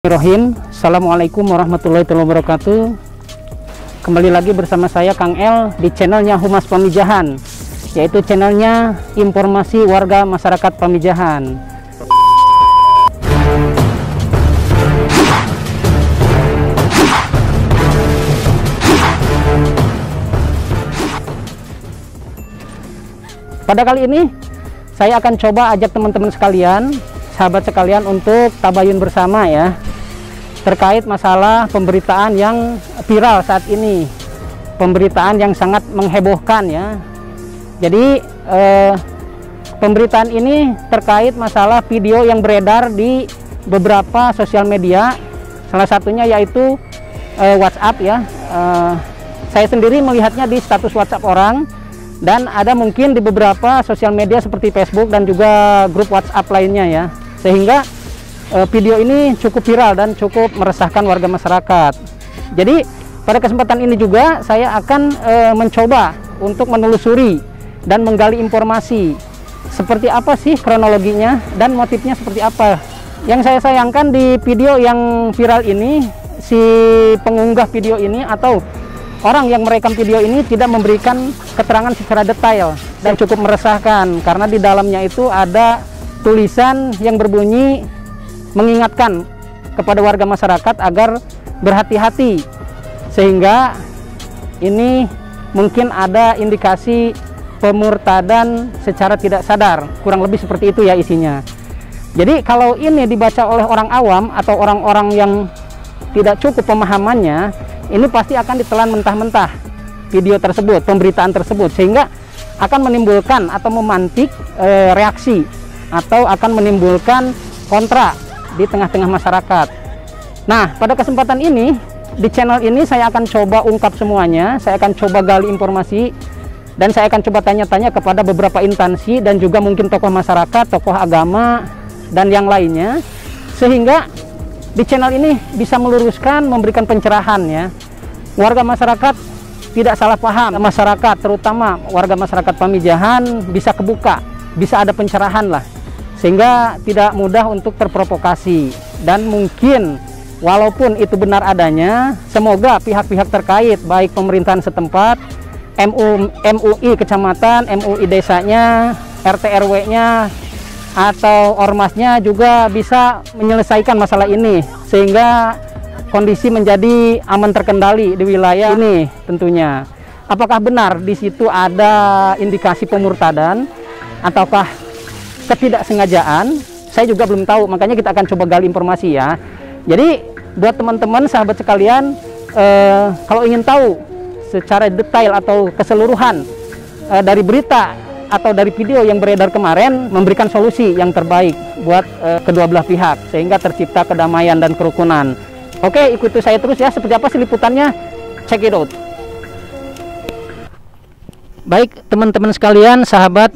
Bismillahirrahmanirrahim. Assalamualaikum warahmatullahi wabarakatuh. Kembali lagi bersama saya Kang El di channelnya Humas Pamijahan, yaitu channelnya informasi warga masyarakat Pamijahan. Pada kali ini saya akan coba ajak teman-teman sekalian, sahabat sekalian, untuk tabayun bersama ya, terkait masalah pemberitaan yang viral saat ini, pemberitaan yang sangat menghebohkan ya. Jadi pemberitaan ini terkait masalah video yang beredar di beberapa sosial media, salah satunya yaitu WhatsApp ya. Saya sendiri melihatnya di status WhatsApp orang, dan ada mungkin di beberapa sosial media seperti Facebook dan juga grup WhatsApp lainnya ya, sehingga video ini cukup viral dan cukup meresahkan warga masyarakat. Jadi pada kesempatan ini juga saya akan mencoba untuk menelusuri dan menggali informasi seperti apa sih kronologinya dan motifnya seperti apa. Yang saya sayangkan di video yang viral ini, si pengunggah video ini atau orang yang merekam video ini tidak memberikan keterangan secara detail dan cukup meresahkan, karena di dalamnya itu ada tulisan yang berbunyi mengingatkan kepada warga masyarakat agar berhati-hati, sehingga ini mungkin ada indikasi pemurtadan secara tidak sadar, kurang lebih seperti itu ya isinya. Jadi kalau ini dibaca oleh orang awam atau orang-orang yang tidak cukup pemahamannya, ini pasti akan ditelan mentah-mentah video tersebut, pemberitaan tersebut, sehingga akan menimbulkan atau memantik reaksi atau akan menimbulkan kontra di tengah-tengah masyarakat. Nah, pada kesempatan ini di channel ini saya akan coba ungkap semuanya, saya akan coba gali informasi, dan saya akan coba tanya-tanya kepada beberapa instansi dan juga mungkin tokoh masyarakat, tokoh agama dan yang lainnya, sehingga di channel ini bisa meluruskan, memberikan pencerahan ya. Warga masyarakat tidak salah paham, masyarakat terutama warga masyarakat Pamijahan bisa kebuka, bisa ada pencerahan lah, sehingga tidak mudah untuk terprovokasi. Dan mungkin walaupun itu benar adanya, semoga pihak-pihak terkait, baik pemerintahan setempat, MUI kecamatan, MUI desanya, RT RW-nya atau ormasnya juga bisa menyelesaikan masalah ini, sehingga kondisi menjadi aman terkendali di wilayah ini tentunya. Apakah benar di situ ada indikasi pemurtadan ataukah ketidaksengajaan? Saya juga belum tahu, makanya kita akan coba gali informasi ya. Jadi buat teman-teman sahabat sekalian, kalau ingin tahu secara detail atau keseluruhan dari berita atau dari video yang beredar kemarin, memberikan solusi yang terbaik buat kedua belah pihak, sehingga tercipta kedamaian dan kerukunan. Oke, ikuti saya terus ya, seperti apa sih liputannya, check it out. Baik teman-teman sekalian, sahabat,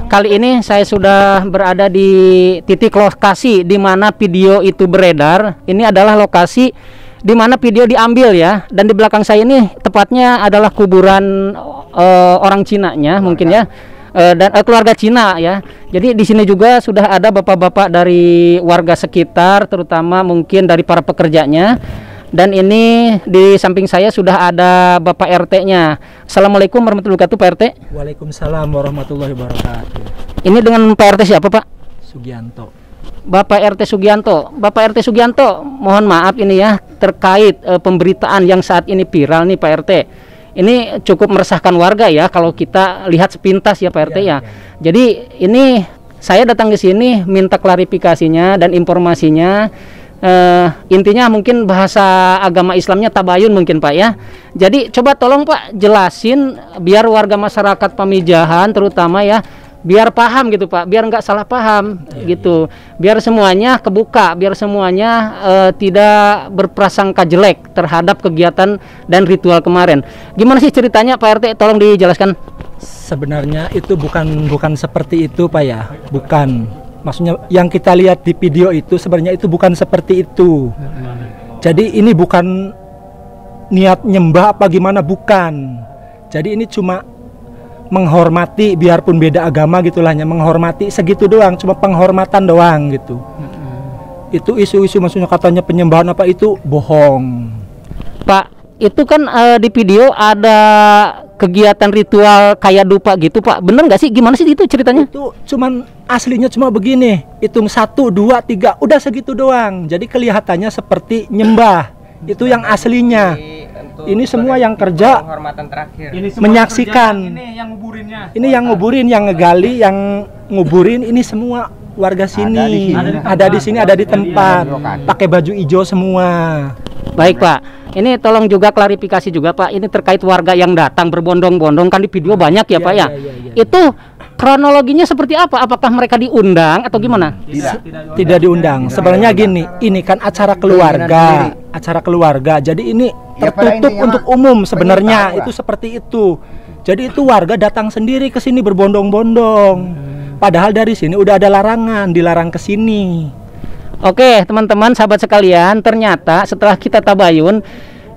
kali ini saya sudah berada di titik lokasi di mana video itu beredar. Ini adalah lokasi di mana video diambil ya, dan di belakang saya ini tepatnya adalah kuburan orang Cina-nya mungkin ya, dan keluarga Cina ya. Jadi di sini juga sudah ada bapak-bapak dari warga sekitar, terutama mungkin dari para pekerjanya. Dan ini di samping saya sudah ada Bapak RT-nya. Assalamualaikum warahmatullahi wabarakatuh, Pak RT. Waalaikumsalam warahmatullahi wabarakatuh. Ini dengan Pak RT siapa, Pak? Sugianto. Bapak RT Sugianto. Bapak RT Sugianto, mohon maaf ini ya, terkait pemberitaan yang saat ini viral nih Pak RT. Ini cukup meresahkan warga ya kalau kita lihat sepintas ya Pak RT ya. Jadi ini saya datang ke sini minta klarifikasinya dan informasinya. Intinya mungkin bahasa agama Islamnya tabayun mungkin Pak ya. Jadi coba tolong Pak jelasin biar warga masyarakat Pamijahan terutama ya, biar paham gitu Pak, biar nggak salah paham gitu, biar semuanya kebuka, biar semuanya tidak berprasangka jelek terhadap kegiatan dan ritual kemarin. Gimana sih ceritanya Pak RT, tolong dijelaskan. Sebenarnya itu bukan seperti itu Pak ya, bukan. Maksudnya yang kita lihat di video itu sebenarnya itu bukan seperti itu. Jadi ini bukan niat nyembah apa gimana, bukan. Jadi ini cuma menghormati, biarpun beda agama gitulah, hanya menghormati segitu doang, cuma penghormatan doang gitu. Itu isu-isu maksudnya katanya penyembahan apa itu bohong. Pak, itu kan di video ada kegiatan ritual kayak dupa gitu Pak, bener nggak sih? Gimana sih itu ceritanya? Itu cuman aslinya cuma begini, hitung 1, 2, 3, udah segitu doang. Jadi kelihatannya seperti nyembah. Itu yang aslinya. Ini semua yang kerja menyaksikan. Ini yang nguburin, yang ngegali, yang nguburin ini semua warga sini. Ada di sini, ada di tempat. Pakai baju hijau semua. Baik Pak, ini tolong juga klarifikasi juga Pak. Ini terkait warga yang datang berbondong-bondong, kan di video banyak ya Pak ya. Itu kronologinya seperti apa? Apakah mereka diundang atau gimana? Tidak diundang. Sebenarnya gini, ini kan acara keluarga, Jadi ini tertutup untuk umum sebenarnya. Itu seperti itu. Jadi itu warga datang sendiri ke sini berbondong-bondong. Padahal dari sini udah ada larangan, dilarang ke sini. Oke, teman-teman, sahabat sekalian, ternyata setelah kita tabayun,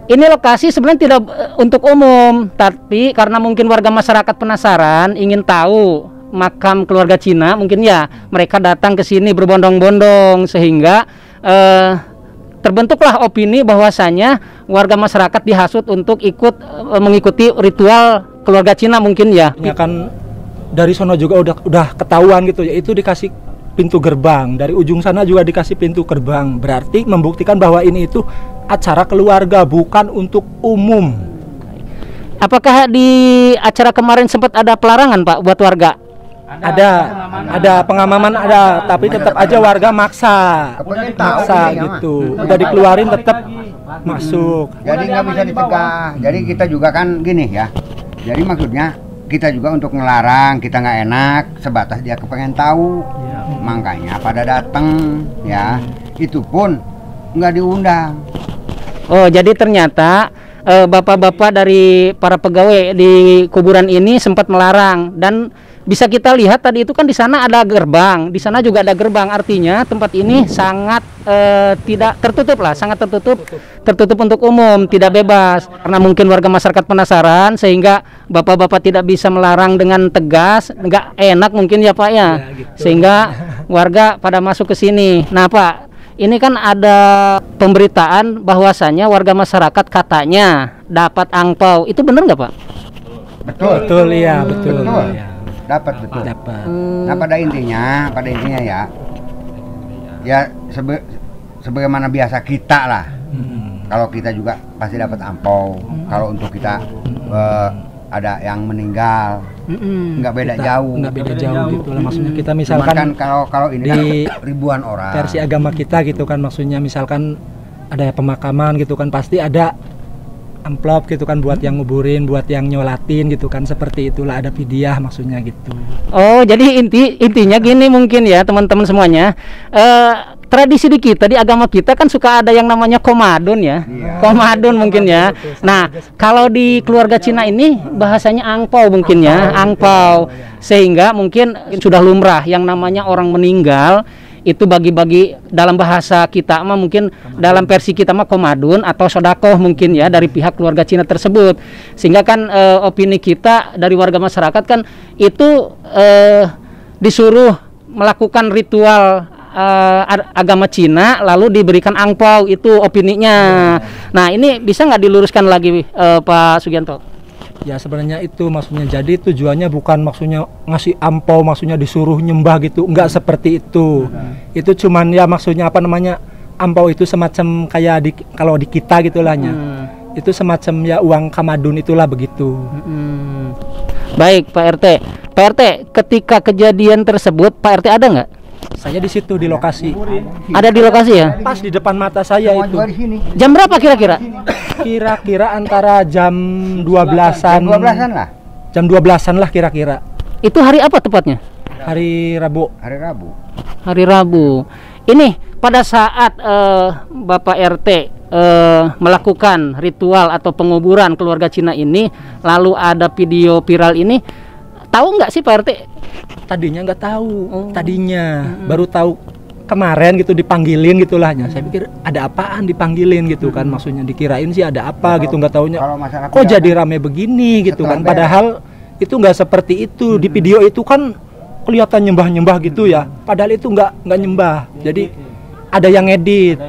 ini lokasi sebenarnya tidak untuk umum, tapi karena mungkin warga masyarakat penasaran, ingin tahu makam keluarga Cina, mungkin ya mereka datang ke sini berbondong-bondong, sehingga terbentuklah opini bahwasanya warga masyarakat dihasut untuk ikut mengikuti ritual keluarga Cina mungkin ya. Ya kan dari sono juga udah ketahuan gitu, yaitu dikasih pintu gerbang, dari ujung sana juga dikasih pintu gerbang, berarti membuktikan bahwa ini itu acara keluarga, bukan untuk umum. Apakah di acara kemarin sempat ada pelarangan Pak buat warga? Ada pengamaman ada, tapi tetap aja warga maksa gitu, udah dikeluarin tetap masuk. Jadi nggak bisa dicegah. Jadi kita juga kan gini ya, jadi maksudnya kita juga untuk ngelarang, kita nggak enak, sebatas dia kepengen tahu, makanya pada datang ya, itu pun nggak diundang. Oh, jadi ternyata bapak-bapak dari para pegawai di kuburan ini sempat melarang, dan bisa kita lihat tadi itu kan di sana ada gerbang, di sana juga ada gerbang, artinya tempat ini sangat tidak tertutup lah, sangat tertutup untuk umum, tidak bebas. Karena mungkin warga masyarakat penasaran sehingga bapak-bapak tidak bisa melarang dengan tegas, nggak enak mungkin ya Pak ya, sehingga warga pada masuk ke sini. Nah Pak, ini kan ada pemberitaan bahwasanya warga masyarakat katanya dapat angpau, itu benar nggak Pak? Betul Ya, betul. Ya. Dapat. Nah pada intinya ya sebagaimana biasa kita lah. Kalau kita juga pasti dapat ampau. Kalau untuk kita ada yang meninggal, nggak beda jauh gitu lah. Maksudnya kita misalkan kan kalau ini di kan ribuan orang. Versi agama kita gitu kan, maksudnya misalkan ada pemakaman gitu kan, pasti ada amplop gitu kan buat yang nguburin, buat yang nyolatin gitu kan, seperti itulah, ada fidyah maksudnya gitu. Oh, jadi intinya gini mungkin ya teman-teman semuanya, tradisi di kita, di agama kita kan suka ada yang namanya komadun ya, komadun mungkin ya. Nah, kalau di keluarga Cina ini bahasanya angpau mungkin ya, angpau, sehingga mungkin sudah lumrah yang namanya orang meninggal itu bagi-bagi, dalam bahasa kita mah mungkin dalam versi kita mah komadun atau sodakoh mungkin ya dari pihak keluarga Cina tersebut, sehingga kan opini kita dari warga masyarakat kan itu disuruh melakukan ritual agama Cina lalu diberikan angpau, itu opininya. Nah ini bisa nggak diluruskan lagi Pak Sugianto? Ya sebenarnya itu maksudnya, jadi tujuannya bukan maksudnya ngasih ampau, maksudnya disuruh nyembah gitu, enggak seperti itu. Itu cuman ya maksudnya apa namanya, ampau itu semacam kayak kalau di kita gitulahnya. Itu semacam ya uang kamadun itulah begitu. Baik Pak RT. Pak RT, ketika kejadian tersebut Pak RT ada nggak? Saya di situ di lokasi. Ada di lokasi ya? Pas di depan mata saya itu. Jam berapa kira-kira? Kira-kira antara jam 12-an. Lah. Jam 12-an lah kira-kira. Itu hari apa tepatnya? Hari Rabu. Hari Rabu. Ini pada saat Bapak RT melakukan ritual atau penguburan keluarga Cina ini, lalu ada video viral ini, tahu nggak sih Pak RT? Tadinya nggak tahu, baru tahu kemarin gitu, dipanggilin gitulahnya. Saya pikir ada apaan dipanggilin gitu kan, maksudnya dikirain sih ada apa gitu, nggak taunya kok jadi rame begini gitu kan, padahal itu nggak seperti itu. Di video itu kan kelihatan nyembah gitu ya, padahal itu nggak nyembah. Jadi ada yang ngedit.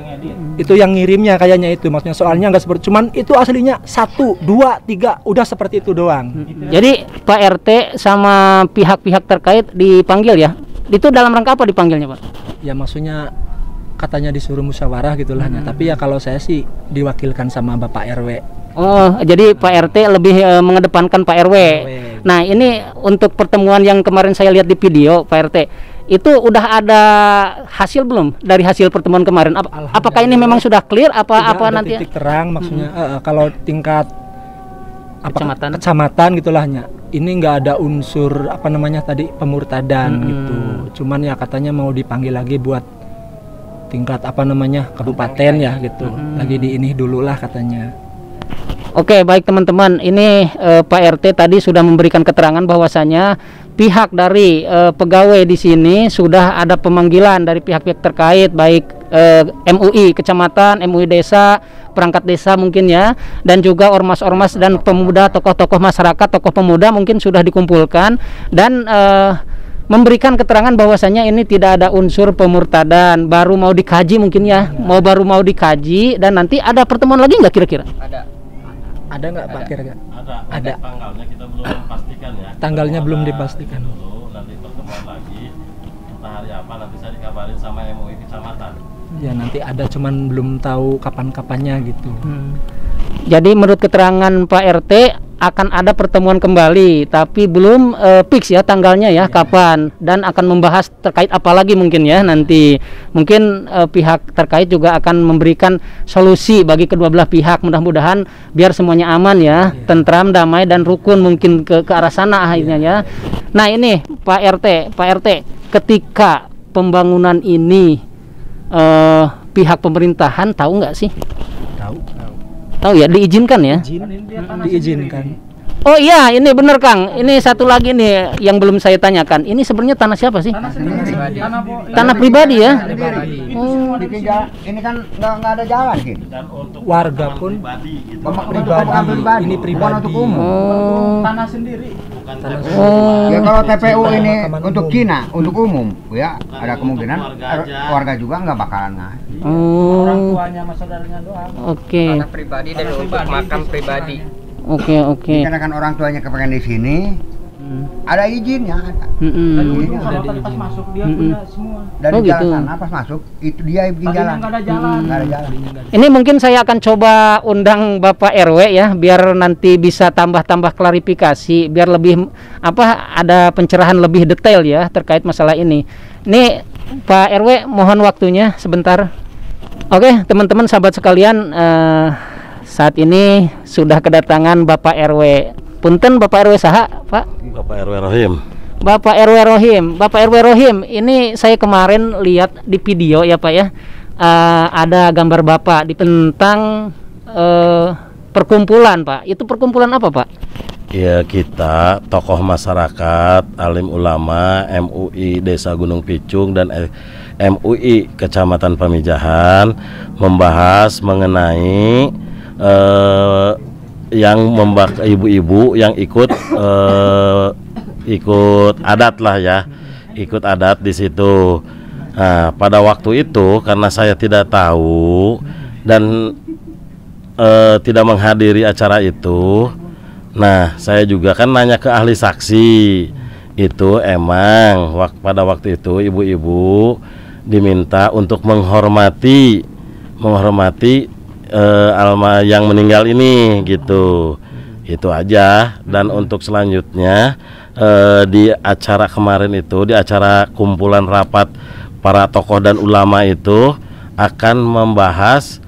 Itu yang ngirimnya kayaknya itu, maksudnya soalnya nggak seperti, cuman itu aslinya 1, 2, 3 udah seperti itu doang. Jadi Pak RT sama pihak-pihak terkait dipanggil ya? Itu dalam rangka apa dipanggilnya Pak? Ya maksudnya katanya disuruh musyawarah gitulah, tapi ya kalau saya sih diwakilkan sama Bapak RW. Oh, jadi Pak RT lebih mengedepankan Pak RW. Nah, ini untuk pertemuan yang kemarin saya lihat di video Pak RT, itu udah ada hasil belum dari hasil pertemuan kemarin? Apakah ini memang sudah clear? Apa ada nanti? Titik terang, maksudnya kalau tingkat Kecamatan gitulah, ini nggak ada unsur apa namanya tadi pemurtadan gitu. Cuman ya katanya mau dipanggil lagi buat tingkat apa namanya kabupaten ya gitu. Lagi di ini dulu lah katanya. Oke, baik teman-teman, ini Pak RT tadi sudah memberikan keterangan bahwasanya pihak dari pegawai di sini sudah ada pemanggilan dari pihak-pihak terkait, baik MUI kecamatan, MUI desa, perangkat desa mungkin ya, dan juga ormas-ormas dan pemuda, tokoh-tokoh masyarakat, tokoh pemuda mungkin sudah dikumpulkan dan memberikan keterangan bahwasanya ini tidak ada unsur pemurtadan, baru mau dikaji mungkin ya, baru mau dikaji, dan nanti ada pertemuan lagi nggak kira-kira? Ada nggak Pak kira-kira? Ada. Tanggalnya kita belum pastikan ya. Tanggalnya belum dipastikan. Dulu, nanti pertemuan lagi. Entah hari apa nanti saya dikabarin sama MUI kecamatan. Ya nanti ada, cuman belum tahu kapan-kapannya gitu. Jadi menurut keterangan Pak RT akan ada pertemuan kembali, tapi belum fix ya tanggalnya ya, kapan, dan akan membahas terkait apa lagi mungkin ya nanti. Mungkin pihak terkait juga akan memberikan solusi bagi kedua belah pihak, mudah-mudahan biar semuanya aman ya, tentram, damai dan rukun mungkin ke arah sana akhirnya ya. Nah ini Pak RT, ketika pembangunan ini pihak pemerintahan tahu nggak sih? Tahu ya, diizinkan ya? Diizinkan. Oh iya, ini bener Kang. Ini satu lagi nih yang belum saya tanyakan. Ini sebenarnya tanah siapa sih? Tanah pribadi ya? Oh, ini kan nggak ada jalan gitu. Dan untuk Warga pun pribadi. Ini pribadi. Bukan untuk umum. Tanah sendiri. bukan Ya kalau TPU ini untuk Cina, untuk umum, ya ada kemungkinan warga juga nggak bakalan ngasih. Orang tuanya sama saudaranya doang. Oke. Tanah pribadi dan untuk makam pribadi. Oke. Karena kan orang tuanya kepengen di sini, ada izinnya, ada. Pas masuk dia punya semua. Dari Oh, jalan gitu. sana pas masuk itu dia bikin jalan. Nggak ada jalan. Nggak ada jalan. Ini mungkin saya akan coba undang Bapak RW ya, biar nanti bisa tambah-tambah klarifikasi, biar lebih ada pencerahan lebih detail ya terkait masalah ini. Nih Pak RW, mohon waktunya sebentar. Oke, teman-teman sahabat sekalian, saat ini sudah kedatangan Bapak RW. Punten Bapak RW saha, Pak? Bapak RW Rohim. Bapak RW Rohim. Bapak RW Rohim, ini saya kemarin lihat di video ya Pak ya. Ada gambar Bapak tentang perkumpulan Pak. Itu perkumpulan apa Pak? Ya, kita tokoh masyarakat, alim ulama, MUI Desa Gunung Picung dan MUI Kecamatan Pamijahan membahas mengenai yang ibu-ibu yang ikut adat lah ya, ikut adat di situ. Nah, pada waktu itu karena saya tidak tahu dan tidak menghadiri acara itu, nah saya juga kan nanya ke ahli saksi. Itu emang pada waktu itu ibu-ibu diminta untuk menghormati alma yang meninggal ini gitu. Itu aja. Dan untuk selanjutnya di acara kemarin itu, di acara kumpulan rapat para tokoh dan ulama itu akan membahas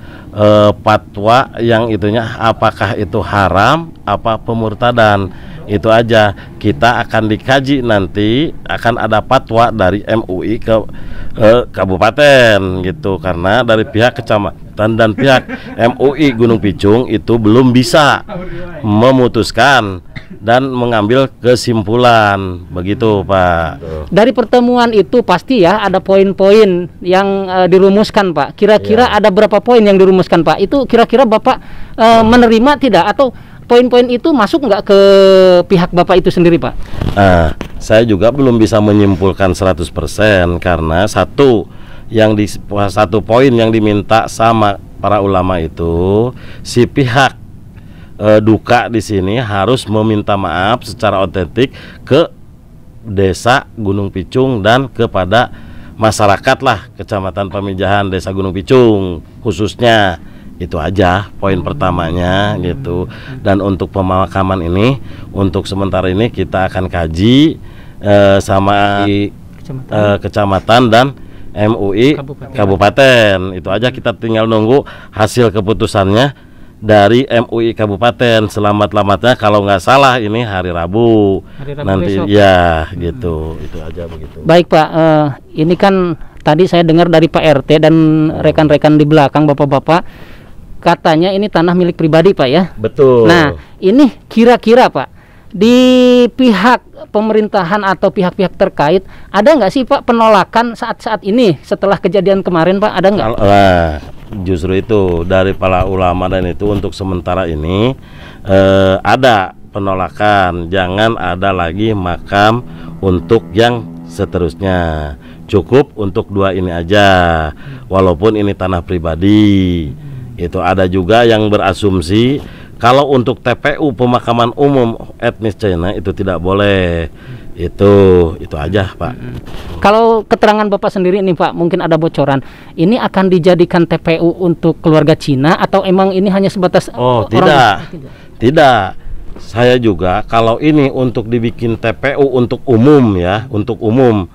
fatwa yang itunya apakah itu haram apa pemurtadan. Itu aja. Kita akan dikaji nanti, akan ada fatwa dari MUI ke kabupaten gitu, karena dari pihak kecamatan dan pihak MUI Gunung Picung itu belum bisa memutuskan dan mengambil kesimpulan begitu Pak. Dari pertemuan itu pasti ya ada poin-poin yang dirumuskan Pak. Kira-kira ada berapa poin yang dirumuskan Pak? Itu kira-kira Bapak menerima tidak, atau poin-poin itu masuk nggak ke pihak Bapak itu sendiri Pak? Saya juga belum bisa menyimpulkan 100% karena satu, yang di satu poin yang diminta sama para ulama itu, si pihak duka di sini harus meminta maaf secara otentik ke Desa Gunung Picung dan kepada masyarakat lah Kecamatan Pamijahan Desa Gunung Picung khususnya. Itu aja poin pertamanya gitu. Dan untuk pemakaman ini untuk sementara ini kita akan kaji sama kecamatan dan MUI Kabupaten. Itu aja, kita tinggal nunggu hasil keputusannya dari MUI Kabupaten. Selamat-lamatnya kalau nggak salah ini hari Rabu nanti besok. Ya gitu. Itu aja begitu. Baik Pak, ini kan tadi saya dengar dari Pak RT dan rekan-rekan di belakang bapak-bapak, katanya ini tanah milik pribadi Pak ya. Betul. Nah ini kira-kira Pak, di pihak pemerintahan atau pihak-pihak terkait ada nggak sih Pak penolakan saat-saat ini setelah kejadian kemarin Pak, ada nggak? Nah, justru itu dari para ulama dan itu untuk sementara ini ada penolakan, jangan ada lagi makam untuk yang seterusnya, cukup untuk 2 ini aja walaupun ini tanah pribadi. Itu ada juga yang berasumsi kalau untuk TPU pemakaman umum etnis Cina itu tidak boleh. Itu aja Pak. Kalau keterangan Bapak sendiri nih Pak, mungkin ada bocoran, ini akan dijadikan TPU untuk keluarga Cina atau emang ini hanya sebatas tidak. Saya juga kalau ini untuk dibikin TPU untuk umum ya, untuk umum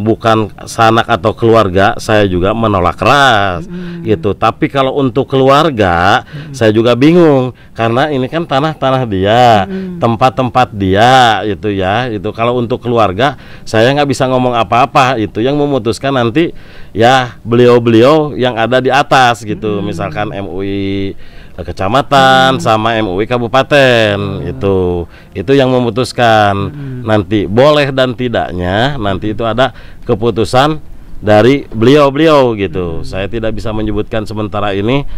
bukan sanak atau keluarga, saya juga menolak keras gitu. Tapi kalau untuk keluarga saya juga bingung karena ini kan tanah dia, tempat-tempat dia itu ya. Itu kalau untuk keluarga saya nggak bisa ngomong apa-apa, itu yang memutuskan nanti ya beliau-beliau yang ada di atas gitu. Misalkan MUI Kecamatan sama MUI Kabupaten itu yang memutuskan. Nanti boleh dan tidaknya nanti itu ada keputusan dari beliau-beliau gitu. Saya tidak bisa menyebutkan sementara ini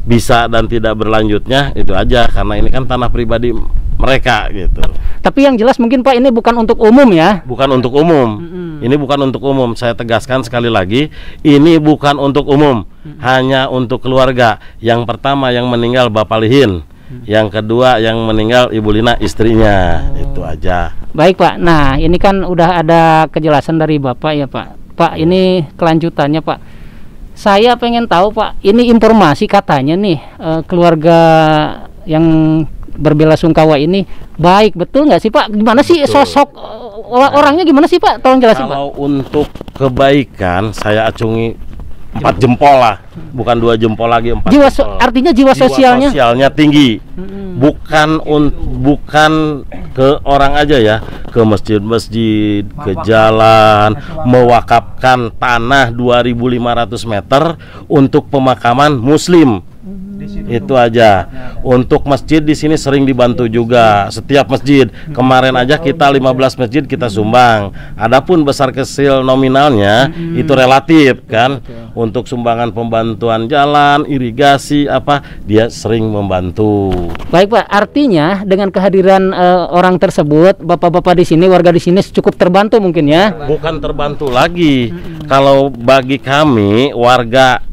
bisa dan tidak berlanjutnya, itu aja karena ini kan tanah pribadi mereka gitu. Tapi yang jelas mungkin Pak ini bukan untuk umum ya. Bukan untuk umum. Ini bukan untuk umum. Saya tegaskan sekali lagi, ini bukan untuk umum, hanya untuk keluarga. Yang pertama yang meninggal Bapak Lihin, yang kedua yang meninggal Ibu Lina istrinya. Itu aja. Baik Pak. Nah ini kan udah ada kejelasan dari Bapak ya Pak. Pak ini kelanjutannya Pak. Saya pengen tahu Pak, ini informasi katanya nih keluarga yang berbelasungkawa ini baik, betul nggak sih Pak? Gimana sih sosok orangnya, gimana sih Pak? Tolong jelasin Pak. Kalau untuk kebaikan saya acungi 4 jempol lah, bukan 2 jempol lagi, 4 jempol. Artinya jiwa sosialnya tinggi. Bukan ke orang aja ya, ke masjid-masjid, ke jalan, mewakafkan tanah 2.500 meter untuk pemakaman muslim. Itu aja. Untuk masjid di sini sering dibantu juga. Setiap masjid. Kemarin aja kita 15 masjid kita sumbang. Adapun besar kecil nominalnya itu relatif kan. Untuk sumbangan pembantuan jalan, irigasi apa, dia sering membantu. Baik Pak, artinya dengan kehadiran orang tersebut, bapak-bapak di sini, warga di sini cukup terbantu mungkin ya. Bukan terbantu lagi. Kalau bagi kami warga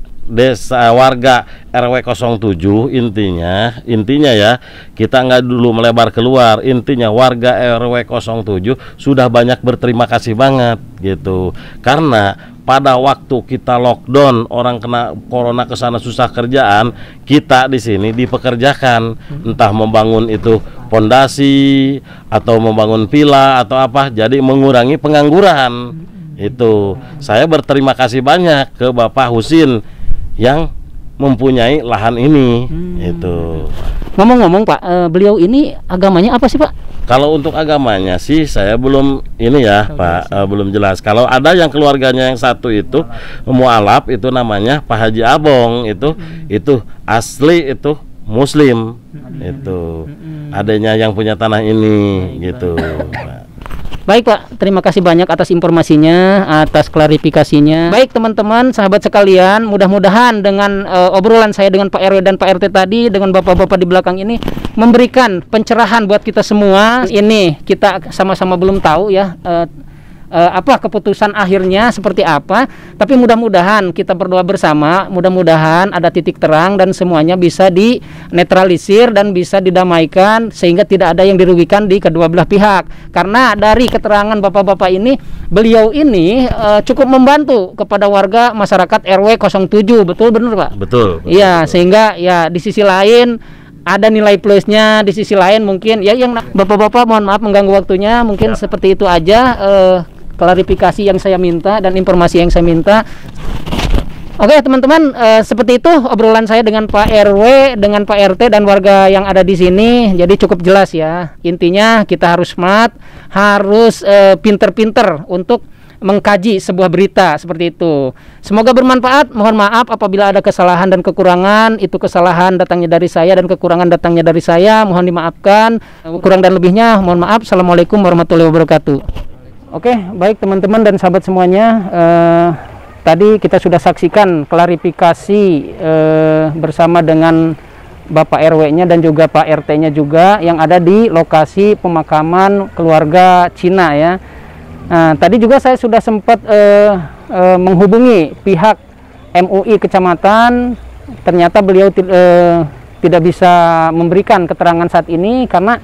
RW 07 intinya ya, kita nggak dulu melebar keluar. Intinya warga RW 07 sudah banyak berterima kasih banget gitu. Karena pada waktu kita lockdown, orang kena corona ke sana susah kerjaan, kita di sini dipekerjakan, entah membangun itu pondasi atau membangun villa atau apa, jadi mengurangi pengangguran. Itu saya berterima kasih banyak ke Bapak Husin yang mempunyai lahan ini. Itu. Ngomong-ngomong Pak, beliau ini agamanya apa sih Pak? Kalau untuk agamanya sih saya belum ini ya Pak, belum jelas. Kalau ada yang keluarganya yang satu itu mualaf, itu namanya Pak Haji Abong, itu asli itu Muslim. Itu adanya yang punya tanah ini gitu. Baik Pak, terima kasih banyak atas informasinya, atas klarifikasinya. Baik teman-teman, sahabat sekalian, mudah-mudahan dengan obrolan saya dengan Pak RW dan Pak RT tadi, dengan bapak-bapak di belakang ini, memberikan pencerahan buat kita semua. Ini kita sama-sama belum tahu ya, apa keputusan akhirnya seperti apa, tapi mudah-mudahan kita berdoa bersama, mudah-mudahan ada titik terang dan semuanya bisa dinetralisir dan bisa didamaikan sehingga tidak ada yang dirugikan di kedua belah pihak. Karena dari keterangan bapak-bapak ini, beliau ini cukup membantu kepada warga masyarakat RW 07, betul benar Pak? Betul. Iya, sehingga ya di sisi lain ada nilai plusnya, di sisi lain mungkin ya yang bapak-bapak mohon maaf mengganggu waktunya, mungkin seperti itu aja klarifikasi yang saya minta dan informasi yang saya minta. Oke teman-teman, seperti itu obrolan saya dengan Pak RW, dengan Pak RT dan warga yang ada di sini. Jadi cukup jelas ya. Intinya kita harus smart, harus pinter-pinter untuk mengkaji sebuah berita seperti itu. Semoga bermanfaat. Mohon maaf apabila ada kesalahan dan kekurangan. Itu kesalahan datangnya dari saya dan kekurangan datangnya dari saya. Mohon dimaafkan. Kurang dan lebihnya mohon maaf. Assalamualaikum warahmatullahi wabarakatuh. Oke, baik teman-teman dan sahabat semuanya. Tadi kita sudah saksikan klarifikasi bersama dengan Bapak RW-nya dan juga Pak RT-nya juga yang ada di lokasi pemakaman keluarga Cina ya. Nah, tadi juga saya sudah sempat menghubungi pihak MUI kecamatan. Ternyata beliau tidak bisa memberikan keterangan saat ini karena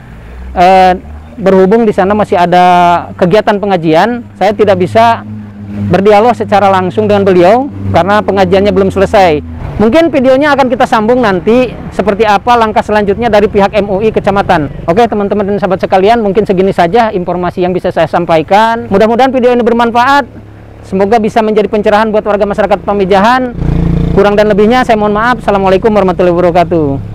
berhubung di sana masih ada kegiatan pengajian. Saya tidak bisa berdialog secara langsung dengan beliau karena pengajiannya belum selesai. Mungkin videonya akan kita sambung nanti seperti apa langkah selanjutnya dari pihak MUI kecamatan. Oke teman-teman dan sahabat sekalian, mungkin segini saja informasi yang bisa saya sampaikan. Mudah-mudahan video ini bermanfaat. Semoga bisa menjadi pencerahan buat warga masyarakat Pamijahan. Kurang dan lebihnya saya mohon maaf. Assalamualaikum warahmatullahi wabarakatuh.